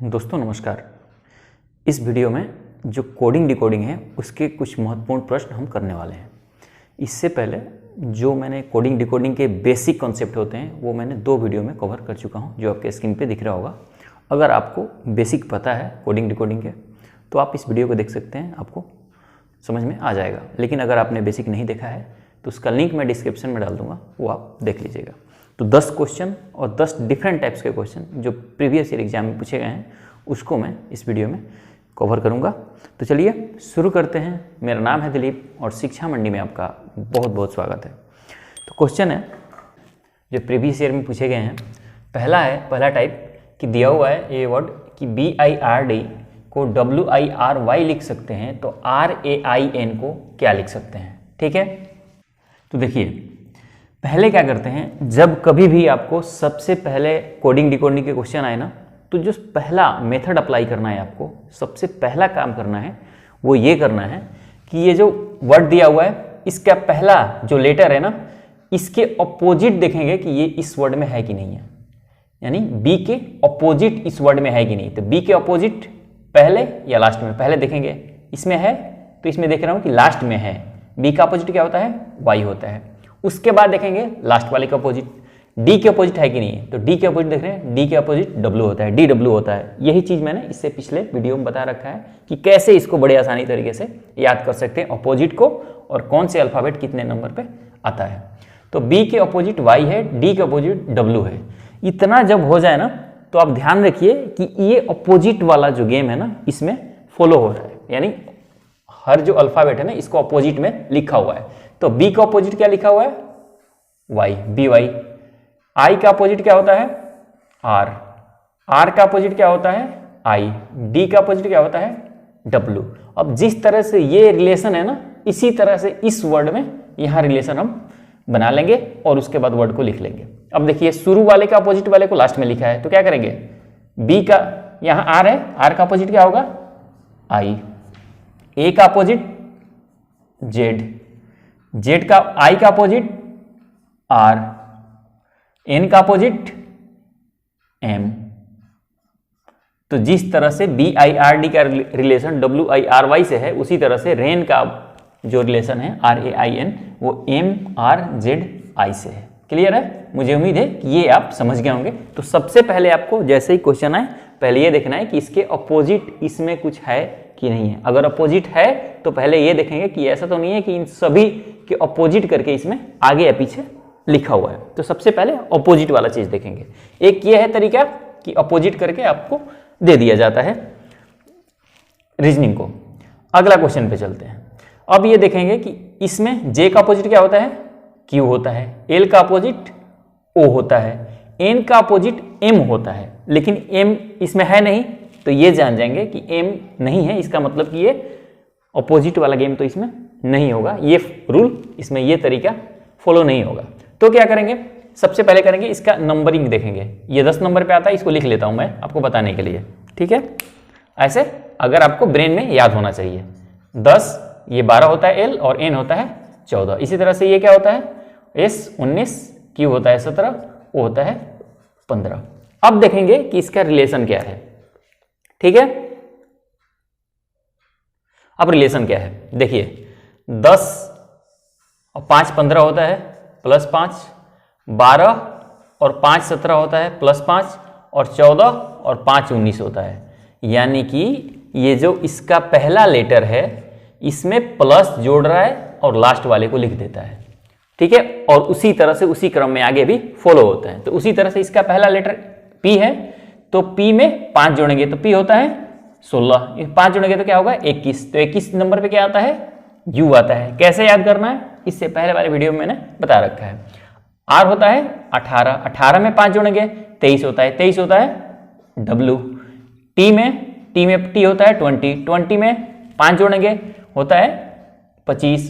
दोस्तों नमस्कार। इस वीडियो में जो कोडिंग डिकोडिंग है उसके कुछ महत्वपूर्ण प्रश्न हम करने वाले हैं। इससे पहले जो मैंने कोडिंग डिकोडिंग के बेसिक कॉन्सेप्ट होते हैं वो मैंने 2 वीडियो में कवर कर चुका हूं, जो आपके स्क्रीन पे दिख रहा होगा। अगर आपको बेसिक पता है कोडिंग डिकोडिंग के तो आप इस वीडियो को देख सकते हैं, आपको समझ में आ जाएगा। लेकिन अगर आपने बेसिक नहीं देखा है तो उसका लिंक मैं डिस्क्रिप्शन में डाल दूँगा, वो आप देख लीजिएगा। तो 10 क्वेश्चन और 10 डिफरेंट टाइप्स के क्वेश्चन जो प्रीवियस ईयर एग्जाम में पूछे गए हैं उसको मैं इस वीडियो में कवर करूंगा। तो चलिए शुरू करते हैं। मेरा नाम है दिलीप और शिक्षा मंडी में आपका बहुत बहुत स्वागत है। तो क्वेश्चन है जो प्रीवियस ईयर में पूछे गए हैं। पहला टाइप कि दिया हुआ है ये वर्ड कि BIRD को WIRY लिख सकते हैं, तो RAIN को क्या लिख सकते हैं? ठीक है, तो देखिए पहले क्या करते हैं, जब कभी भी आपको सबसे पहले कोडिंग डिकोडिंग के क्वेश्चन आए ना, तो जो पहला मेथड अप्लाई करना है, आपको सबसे पहला काम करना है वो ये करना है कि ये जो वर्ड दिया हुआ है इसका पहला जो लेटर है ना, इसके अपोजिट देखेंगे कि ये इस वर्ड में है कि नहीं है। यानी बी के अपोजिट इस वर्ड में है कि नहीं। तो बी के अपोजिट पहले या लास्ट में? पहले देखेंगे इसमें है, तो इसमें देख रहा हूँ कि लास्ट में है। बी का अपोजिट क्या होता है? वाई होता है। उसके बाद देखेंगे लास्ट वाले का अपोजिट, डी के अपोजिट है कि नहीं है। तो डी के अपोजिट देख रहे हैं, डी के अपोजिट डब्ल्यू होता है, DW होता है। यही चीज मैंने इससे पिछले वीडियो में बता रखा है कि कैसे इसको बड़े आसानी तरीके से याद कर सकते हैं अपोजिट को, और कौन से अल्फाबेट कितने नंबर पे आता है। तो बी के अपोजिट वाई है, डी के अपोजिट डब्ल्यू है। इतना जब हो जाए ना, तो आप ध्यान रखिए कि ये अपोजिट वाला जो गेम है ना, इसमें फॉलो हो रहा है। यानी हर जो अल्फाबेट है ना, इसको अपोजिट में लिखा हुआ है। तो बी का अपोजिट क्या लिखा हुआ है? Y, BY। आई का अपोजिट क्या होता है? R का अपोजिट क्या होता है? I। डी का अपोजिट क्या होता है? W। अब जिस तरह से ये रिलेशन है ना, इसी तरह से इस वर्ड में यहां रिलेशन हम बना लेंगे और उसके बाद वर्ड को लिख लेंगे। अब देखिए शुरू वाले का अपोजिट वाले को लास्ट में लिखा है, तो क्या करेंगे? बी का यहां R है, R का अपोजिट क्या होगा? I। ए का अपोजिट Z का I का अपोजिट R, N का अपोजिट M। तो जिस तरह से BIRD का रिलेशन WIRY से है, उसी तरह से रेन का जो रिलेशन है RAIN वो MRZI से है। क्लियर है? मुझे उम्मीद है कि ये आप समझ गए होंगे। तो सबसे पहले आपको जैसे ही क्वेश्चन आए, पहले ये देखना है कि इसके अपोजिट इसमें कुछ है कि नहीं है। अगर अपोजिट है तो पहले ये देखेंगे कि ऐसा तो नहीं है कि इन सभी के अपोजिट करके इसमें आगे या पीछे लिखा हुआ है। तो सबसे पहले अपोजिट वाला चीज देखेंगे। एक ये है तरीका कि अपोजिट करके आपको दे दिया जाता है रीजनिंग को। अगला क्वेश्चन पे चलते हैं। अब ये देखेंगे कि इसमें J का अपोजिट क्या होता है? Q होता है। L का अपोजिट O होता है। N का अपोजिट M होता है। लेकिन M इसमें है नहीं, तो ये जान जाएंगे कि M नहीं है, इसका मतलब कि ये अपोजिट वाला गेम तो इसमें नहीं होगा। ये रूल इसमें, ये तरीका फॉलो नहीं होगा। तो क्या करेंगे? सबसे पहले करेंगे इसका नंबरिंग देखेंगे। ये 10 नंबर पे आता है, इसको लिख लेता हूं मैं आपको बताने के लिए। ठीक है, ऐसे अगर आपको ब्रेन में याद होना चाहिए। 10, ये 12 होता है L, और N होता है 14। इसी तरह से ये क्या होता है? S 19, Q होता है 17, O होता है 15। अब देखेंगे कि इसका रिलेशन क्या है। ठीक है, अब रिलेशन क्या है देखिए। 10 और 5 15 होता है, +5, 12 और 5 17 होता है, +5, और 14 और 5 19 होता है। यानी कि ये जो इसका पहला लेटर है इसमें प्लस जोड़ रहा है और लास्ट वाले को लिख देता है। ठीक है, और उसी तरह से उसी क्रम में आगे भी फॉलो होता है। तो उसी तरह से इसका पहला लेटर P है, तो P में 5 जोड़ेंगे तो P होता है 16। 5 जोड़ेंगे तो क्या होगा? 21। तो 21 नंबर पे क्या आता है? U आता है। कैसे याद करना है? इससे पहले वाले वीडियो में मैंने बता रखा है। R होता है 18, 18 में 5 जोड़ेंगे 23 होता है, 23 होता है W। T में T होता है 20, 20 में 5 जोड़ेंगे होता है 25,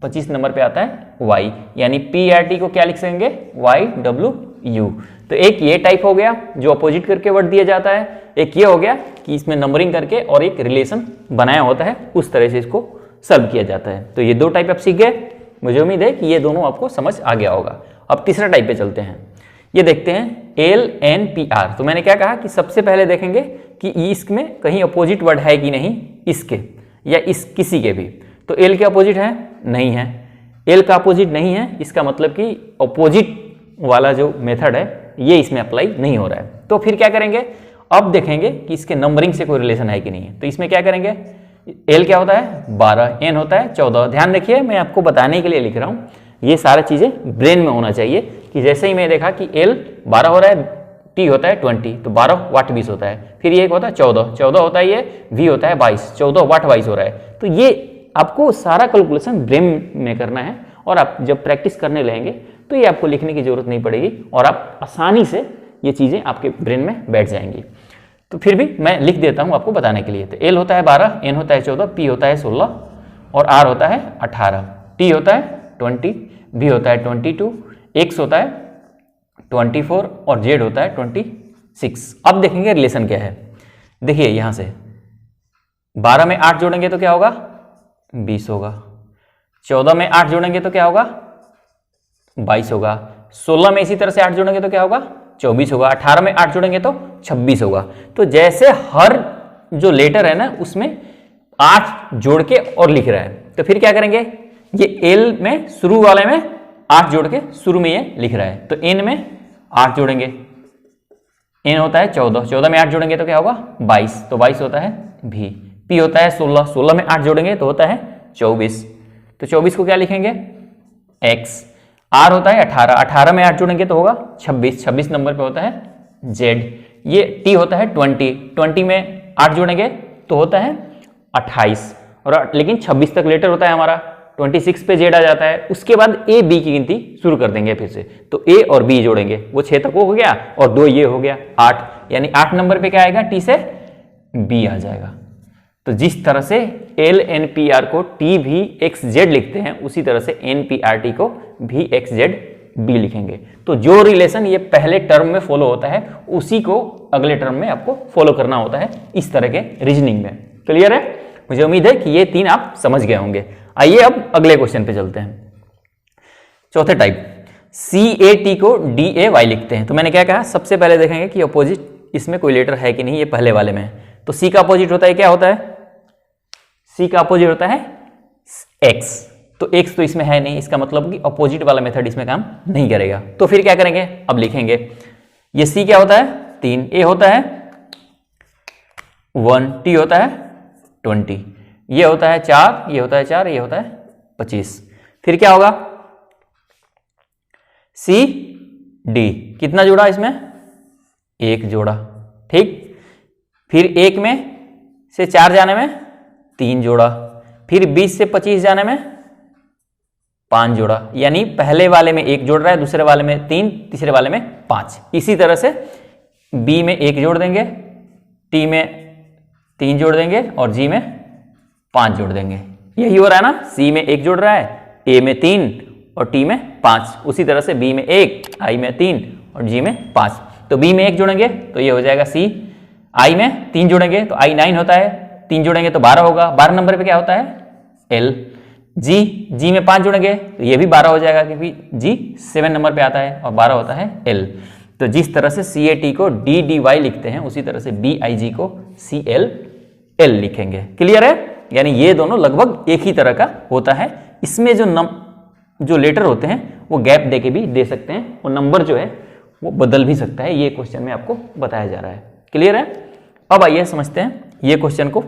25 नंबर पे आता है Y। यानी PRT को क्या लिख सकेंगे? YWU। तो एक ये टाइप हो गया जो अपोजिट करके वर्ड दिया जाता है। एक ये हो गया कि इसमें नंबरिंग करके और एक रिलेशन बनाया होता है, उस तरह से इसको सॉल्व किया जाता है। तो ये 2 टाइप आप सीख गए। मुझे उम्मीद है कि ये दोनों आपको समझ आ गया होगा। अब तीसरा टाइप पे चलते हैं। ये देखते हैं LNPR। तो मैंने क्या कहा कि सबसे पहले देखेंगे कि इसमें कहीं अपोजिट वर्ड है कि नहीं, इसके या इस किसी के भी। तो एल के अपोजिट है, नहीं है। एल का अपोजिट नहीं है, इसका मतलब कि अपोजिट वाला जो मेथड है ये इसमें अप्लाई नहीं हो रहा है। तो फिर क्या करेंगे, अब देखेंगे कि इसके नंबरिंग से कोई रिलेशन है कि नहीं है। तो इसमें क्या करेंगे, एल क्या होता है 12, एन होता है 14। ध्यान रखिए मैं आपको बताने के लिए लिख रहा हूँ, ये सारी चीजें ब्रेन में होना चाहिए कि जैसे ही मैं देखा कि एल 12 हो रहा है, टी होता है 20, तो 12 वाट 20 होता है। फिर ये एक होता है 14 होता है, ये वी होता है 22, 14 वाट 22 हो रहा है। तो ये आपको सारा कैलकुलेशन ब्रेन में करना है, और आप जब प्रैक्टिस करने लगेंगे तो ये आपको लिखने की जरूरत नहीं पड़ेगी और आप आसानी से ये चीजें आपके ब्रेन में बैठ जाएंगी। तो फिर भी मैं लिख देता हूं आपको बताने के लिए। तो एल होता है 12, एन होता है 14, पी होता है 16 और आर होता है 18, टी होता है 20, वी होता है 22, एक्स होता है 24 और जेड होता है 26। अब देखेंगे रिलेशन क्या है। देखिए यहां से 12 में 8 जोड़ेंगे तो क्या होगा 20 होगा, 14 में 8 जोड़ेंगे तो क्या होगा 22 होगा, 16 में इसी तरह से 8 जोड़ेंगे तो क्या होगा 24 होगा, 18 में 8 जोड़ेंगे तो 26 होगा। तो जैसे हर जो लेटर है ना उसमें 8 जोड़ के और लिख रहा है, तो फिर क्या करेंगे, ये एल में शुरू वाले में 8 जोड़ के शुरू में ये लिख रहा है, तो एन में 8 जोड़ेंगे, एन होता है 14, 14 में 8 जोड़ेंगे तो क्या होगा 22, तो 22 होता है भी। पी होता है 16, 16 में 8 जोड़ेंगे तो होता है 24, तो 24 को क्या लिखेंगे एक्स। आर होता है 18, 18 में 8 जोड़ेंगे तो होगा 26, 26 नंबर पे होता है जेड। ये टी होता है 20, 20 में 8 जोड़ेंगे तो होता है 28, और लेकिन 26 तक लेटर होता है हमारा, 26 पे जेड आ जाता है। उसके बाद ए बी की गिनती शुरू कर देंगे फिर से, तो ए और बी जोड़ेंगे, वो 6 तक हो गया और 2 ये हो गया 8, यानी 8 नंबर पे क्या आएगा टी से बी आ जाएगा। तो जिस तरह से एल एन पी आर को टी भी एक्स जेड लिखते हैं उसी तरह से एन पी आर टी को भी एक्स जेड बी लिखेंगे। तो जो रिलेशन ये पहले टर्म में फॉलो होता है उसी को अगले टर्म में आपको फॉलो करना होता है, इस तरह के रीजनिंग में। क्लियर है? मुझे उम्मीद है कि ये 3 आप समझ गए होंगे। आइए अब अगले क्वेश्चन पे चलते हैं। चौथे टाइप, सी ए टी को डी ए वाई लिखते हैं। तो मैंने क्या कहा, सबसे पहले देखेंगे कि अपोजिट इसमें कोई लेटर है कि नहीं, ये पहले वाले में। तो सी का अपोजिट होता है, क्या होता है, सी का अपोजिट होता है एक्स, तो एक्स तो इसमें है नहीं, इसका मतलब कि अपोजिट वाला मेथड इसमें काम नहीं करेगा। तो फिर क्या करेंगे, अब लिखेंगे ये सी क्या होता है 3, ए होता है 1, टी होता है 20, ये होता है 4, ये होता है 4, ये होता है 25। फिर क्या होगा सी डी, कितना जोड़ा इसमें 1 जोड़ा, ठीक। फिर 1 में से 4 जाने में 3 जोड़ा, फिर 20 से 25 जाने में 5 जोड़ा, यानी पहले वाले में 1 जोड़ रहा है, दूसरे वाले में 3, तीसरे वाले में 5। इसी तरह से बी में 1 जोड़ देंगे, टी में 3 जोड़ देंगे और जी में 5 जोड़ देंगे। यही हो रहा है ना, सी में 1 जोड़ रहा है, ए में 3 और टी में 5। उसी तरह से बी में 1, आई में 3 और जी में 5। तो बी में 1 जोड़ेंगे तो ये हो जाएगा सी, आई में 3 जोड़ेंगे तो आई 9 होता है, 3 जोड़ेंगे तो 12 होगा, 12 नंबर पे क्या होता है एल। जी में 5 जोड़ेंगे तो ये भी 12 हो जाएगा, क्योंकि जी 7 नंबर पे आता है और 12 होता है एल। तो जिस तरह से सी ए टी को डी डी वाई लिखते हैं उसी तरह से बी आई जी को सी एल एल लिखेंगे। क्लियर है? यानी ये दोनों लगभग एक ही तरह का होता है। इसमें जो लेटर होते हैं वो गैप दे के भी दे सकते हैं, और नंबर जो है वो बदल भी सकता है, ये क्वेश्चन में आपको बताया जा रहा है। क्लियर है? अब आइए समझते हैं ये क्वेश्चन को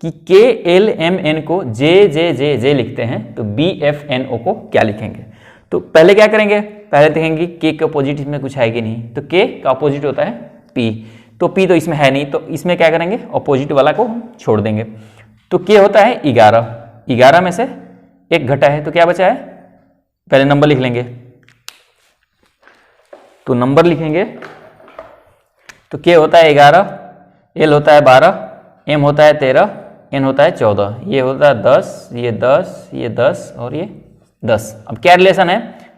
कि के एल एम एन को जे जे जे जे लिखते हैं तो बी एफ एन ओ को क्या लिखेंगे। तो पहले क्या करेंगे, पहले देखेंगे के का अपोजिट इसमें कुछ है कि नहीं। तो के का अपोजिट होता है पी, तो पी तो इसमें है नहीं, तो इसमें क्या करेंगे अपोजिट वाला को छोड़ देंगे। तो के होता है 11, 11 में से 1 घटा है तो क्या बचा है, पहले नंबर लिख लेंगे। तो नंबर लिखेंगे तो के होता है 11, एल होता है 12, एम होता है 13, एन होता है 14, ये होता है 10, ये 10, ये 10 और ये 10। अब क्या रिलेशन है,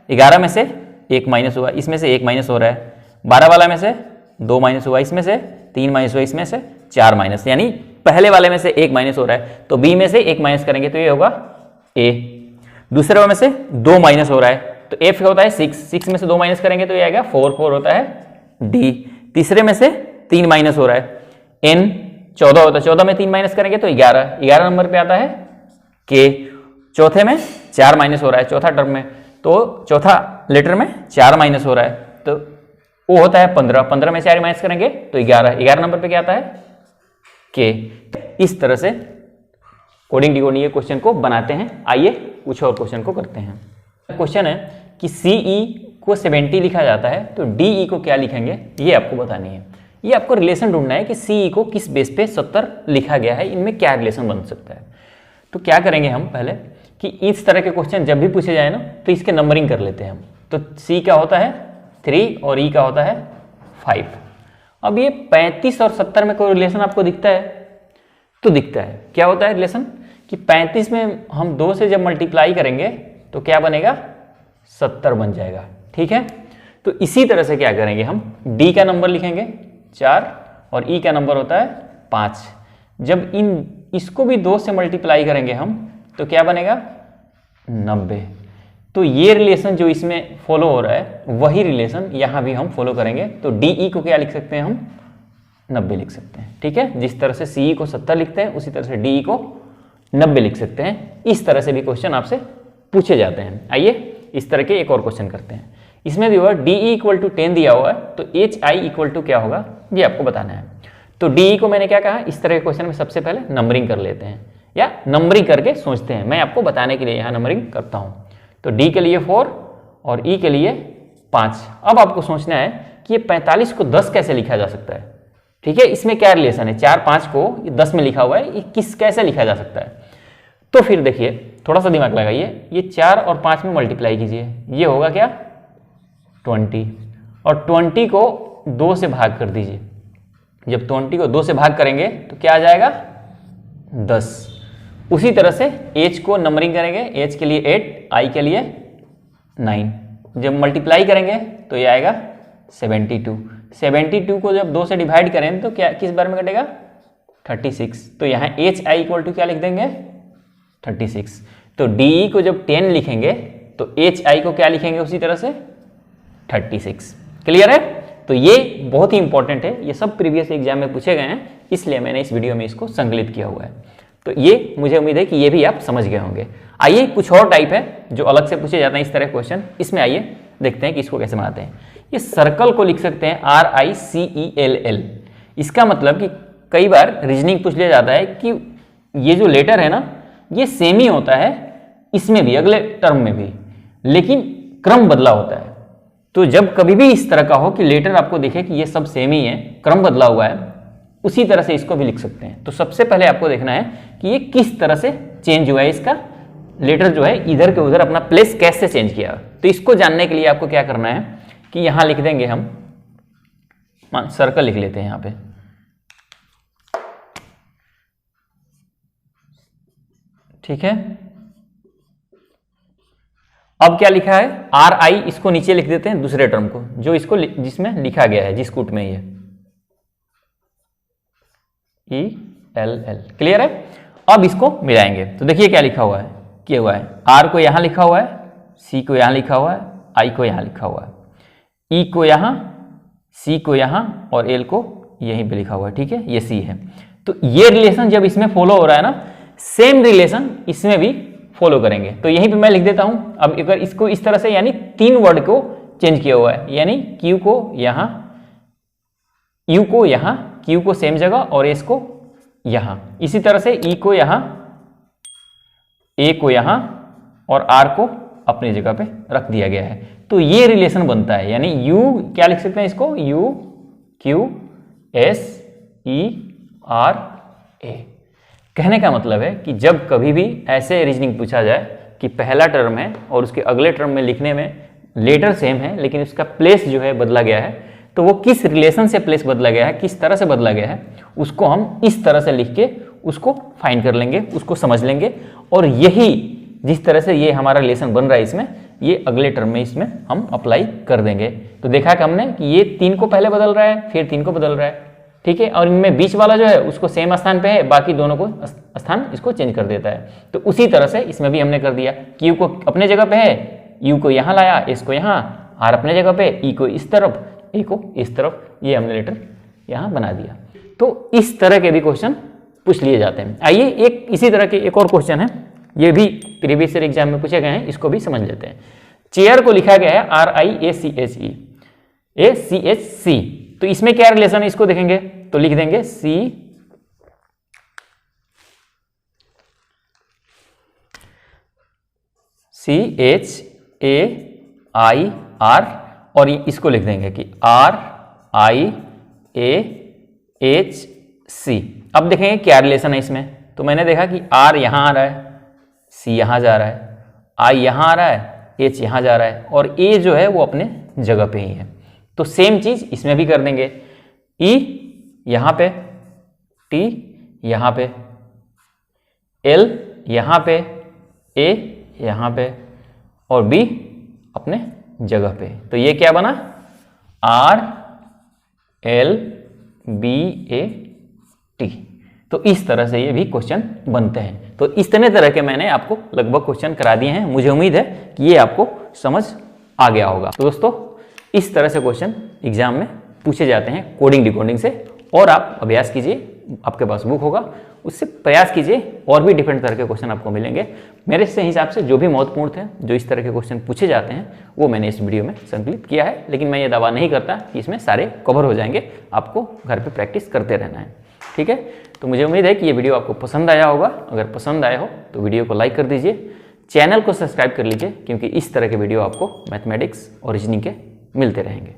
11 में से 1 माइनस हुआ, इसमें से 1 माइनस हो रहा है, 12 वाला में से 2 माइनस हुआ, इसमें से 3 माइनस हुआ, इसमें से 4 माइनस, यानी पहले वाले में से 1 माइनस हो रहा है, तो बी में से 1 माइनस करेंगे तो ये होगा ए। दूसरे वाले में से 2 माइनस हो रहा है तो एफ होता है 6, 6 में से 2 माइनस करेंगे तो ये आएगा 4, 4 होता है डी। तीसरे में से 3 माइनस हो रहा है, n 14 होता है, 14 में 3 माइनस करेंगे तो 11, 11 नंबर पे आता है k, चौथे में 4 माइनस हो रहा है, चौथा टर्म में, तो चौथा लेटर में 4 माइनस हो रहा है, तो वो होता है 15, 15 में 4 माइनस करेंगे तो 11, 11 नंबर पे क्या आता है k। इस तरह से कोडिंग डिकोडिंग के क्वेश्चन को बनाते हैं। आइए कुछ और क्वेश्चन को करते हैं। क्वेश्चन है कि CE को 70 लिखा जाता है तो DE को क्या लिखेंगे, ये आपको बतानी है। ये आपको रिलेशन ढूंढना है कि CE को किस बेस पे 70 लिखा गया है, इनमें क्या रिलेशन बन सकता है। तो क्या करेंगे हम पहले कि इस तरह के क्वेश्चन जब भी पूछे जाए ना तो इसके नंबरिंग कर लेते हैं हम। तो C का होता है 3 और E का होता है 5। अब ये 35 और 70 में कोई रिलेशन आपको दिखता है तो दिखता है। क्या होता है रिलेशन कि 35 में हम 2 से जब मल्टीप्लाई करेंगे तो क्या बनेगा 70 बन जाएगा, ठीक है। तो इसी तरह से क्या करेंगे हम D का नंबर लिखेंगे 4 और E का नंबर होता है 5। जब इसको भी 2 से मल्टीप्लाई करेंगे हम तो क्या बनेगा 90। तो ये रिलेशन जो इसमें फॉलो हो रहा है वही रिलेशन यहाँ भी हम फॉलो करेंगे। तो DE को क्या लिख सकते हैं हम 90 लिख सकते हैं, ठीक है। जिस तरह से CE को 70 लिखते हैं उसी तरह से DE को 90 लिख सकते हैं। इस तरह से भी क्वेश्चन आपसे पूछे जाते हैं। आइए इस तरह के एक और क्वेश्चन करते हैं। इसमें भी हुआ DE = 10 दिया हुआ है तो HI = क्या होगा ये आपको बताना है। तो DE को मैंने क्या कहा, इस तरह के क्वेश्चन में सबसे पहले नंबरिंग कर लेते हैं या नंबरिंग करके सोचते हैं। मैं आपको बताने के लिए यहाँ नंबरिंग करता हूँ। तो D के लिए 4 और E के लिए 5। अब आपको सोचना है कि ये 45 को 10 कैसे लिखा जा सकता है, ठीक है। इसमें क्या रिलेशन है, 4 5 को 10 में लिखा हुआ है, ये कैसे लिखा जा सकता है। तो फिर देखिए थोड़ा सा दिमाग लगाइए, ये 4 और 5 में मल्टीप्लाई कीजिए, ये होगा क्या 20 और 20 को 2 से भाग कर दीजिए। जब 20 को 2 से भाग करेंगे तो क्या आ जाएगा 10। उसी तरह से H को नंबरिंग करेंगे, H के लिए 8, I के लिए 9। जब मल्टीप्लाई करेंगे तो ये आएगा 72। 72 को जब 2 से डिवाइड करें तो क्या किस बार में कटेगा 36। तो यहाँ HI = क्या लिख देंगे 36। तो DE को जब 10 लिखेंगे तो HI को क्या लिखेंगे उसी तरह से 36। क्लियर है। तो ये बहुत ही इंपॉर्टेंट है, ये सब प्रीवियस एग्जाम में पूछे गए हैं, इसलिए मैंने इस वीडियो में इसको संकलित किया हुआ है। तो ये मुझे उम्मीद है कि ये भी आप समझ गए होंगे। आइए कुछ और टाइप है जो अलग से पूछे जाते हैं इस तरह क्वेश्चन, इसमें आइए देखते हैं कि इसको कैसे बनाते हैं। ये सर्कल को लिख सकते हैं RICELL। इसका मतलब कि कई बार रीजनिंग पूछ लिया जाता है कि ये जो लेटर है ना ये सेम ही होता है इसमें भी, अगले टर्म में भी, लेकिन क्रम बदला होता है। तो जब कभी भी इस तरह का हो कि लेटर आपको दिखे कि ये सब सेम ही है, क्रम बदला हुआ है, उसी तरह से इसको भी लिख सकते हैं। तो सबसे पहले आपको देखना है कि ये किस तरह से चेंज हुआ है, इसका लेटर जो है इधर के उधर अपना प्लेस कैसे चेंज किया। तो इसको जानने के लिए आपको क्या करना है कि यहां लिख देंगे हम, सर्कल लिख लेते हैं यहां पे, ठीक है। अब क्या लिखा है RI, इसको नीचे लिख देते हैं दूसरे टर्म को जो इसको जिसमें लिखा गया है, जिस कूट में ये ELL। क्लियर है। अब इसको मिलाएंगे तो देखिए क्या लिखा हुआ है, क्या हुआ है, R को यहां लिखा हुआ है, C को यहां लिखा हुआ है, I को यहां लिखा हुआ है, E को यहां, C को यहां और L को यहीं पे लिखा हुआ है, ठीक है, ये C है। तो ये रिलेशन जब इसमें फॉलो हो रहा है ना, सेम रिलेशन इसमें भी फॉलो करेंगे। तो यहीं पे मैं लिख देता हूं। अब अगर इसको इस तरह से, यानी 3 वर्ड को चेंज किया हुआ है, यानी Q को यहां, U को यहां, Q को सेम जगह और S को यहां। इसी तरह से E को यहां, A को यहां और R को अपनी जगह पे रख दिया गया है। तो ये रिलेशन बनता है, यानी U क्या लिख सकते हैं इसको, U Q S E R A। कहने का मतलब है कि जब कभी भी ऐसे रीजनिंग पूछा जाए कि पहला टर्म है और उसके अगले टर्म में लिखने में लेटर सेम है लेकिन उसका प्लेस जो है बदला गया है, तो वो किस रिलेशन से प्लेस बदला गया है, किस तरह से बदला गया है, उसको हम इस तरह से लिख के उसको फाइंड कर लेंगे, उसको समझ लेंगे। और यही जिस तरह से ये हमारा रिलेशन बन रहा है इसमें, ये अगले टर्म में इसमें हम अप्लाई कर देंगे। तो देखा कि हमने कि ये 3 को पहले बदल रहा है, फिर 3 को बदल रहा है, ठीक है। और इनमें बीच वाला जो है उसको सेम स्थान पे है, बाकी दोनों को स्थान इसको चेंज कर देता है। तो उसी तरह से इसमें भी हमने कर दिया, Q को अपने जगह पे है, U को यहाँ लाया, S को यहाँ, R अपने जगह पे, E को इस तरफ, A को इस तरफ, ये हमने लेटर यहाँ बना दिया। तो इस तरह के भी क्वेश्चन पूछ लिए जाते हैं। आइए एक इसी तरह के एक और क्वेश्चन है, ये भी प्रीवियस ईयर एग्जाम में पूछे गए हैं, इसको भी समझ लेते हैं। चेयर को लिखा गया है RIACHE तो इसमें क्या रिलेशन है इसको देखेंगे, तो लिख देंगे CHAIR और इसको लिख देंगे कि RIAHC। अब देखेंगे क्या रिलेशन है इसमें, तो मैंने देखा कि R यहां आ रहा है, C यहां जा रहा है, I यहां आ रहा है, H यहां जा रहा है और A जो है वो अपने जगह पे ही है। तो सेम चीज इसमें भी कर देंगे, E यहां पे, T यहां पे, L यहां पे, A यहां पे और B अपने जगह पे। तो ये क्या बना, RLBAT। तो इस तरह से ये भी क्वेश्चन बनते हैं। तो इस तरह के मैंने आपको लगभग क्वेश्चन करा दिए हैं। मुझे उम्मीद है कि ये आपको समझ आ गया होगा। तो दोस्तों इस तरह से क्वेश्चन एग्जाम में पूछे जाते हैं कोडिंग डिकोडिंग से, और आप अभ्यास कीजिए, आपके पास बुक होगा उससे प्रयास कीजिए, और भी डिफरेंट तरह के क्वेश्चन आपको मिलेंगे। मेरे से हिसाब से जो भी महत्वपूर्ण थे, जो इस तरह के क्वेश्चन पूछे जाते हैं, वो मैंने इस वीडियो में संकलित किया है। लेकिन मैं ये दावा नहीं करता कि इसमें सारे कवर हो जाएंगे, आपको घर पे प्रैक्टिस करते रहना है, ठीक है। तो मुझे उम्मीद है कि ये वीडियो आपको पसंद आया होगा। अगर पसंद आया हो तो वीडियो को लाइक कर दीजिए, चैनल को सब्सक्राइब कर लीजिए, क्योंकि इस तरह के वीडियो आपको मैथमेटिक्स और रीजनिंग के मिलते रहेंगे।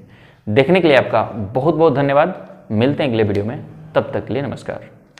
देखने के लिए आपका बहुत बहुत धन्यवाद। मिलते हैं अगले वीडियो में, तब तक के लिए नमस्कार।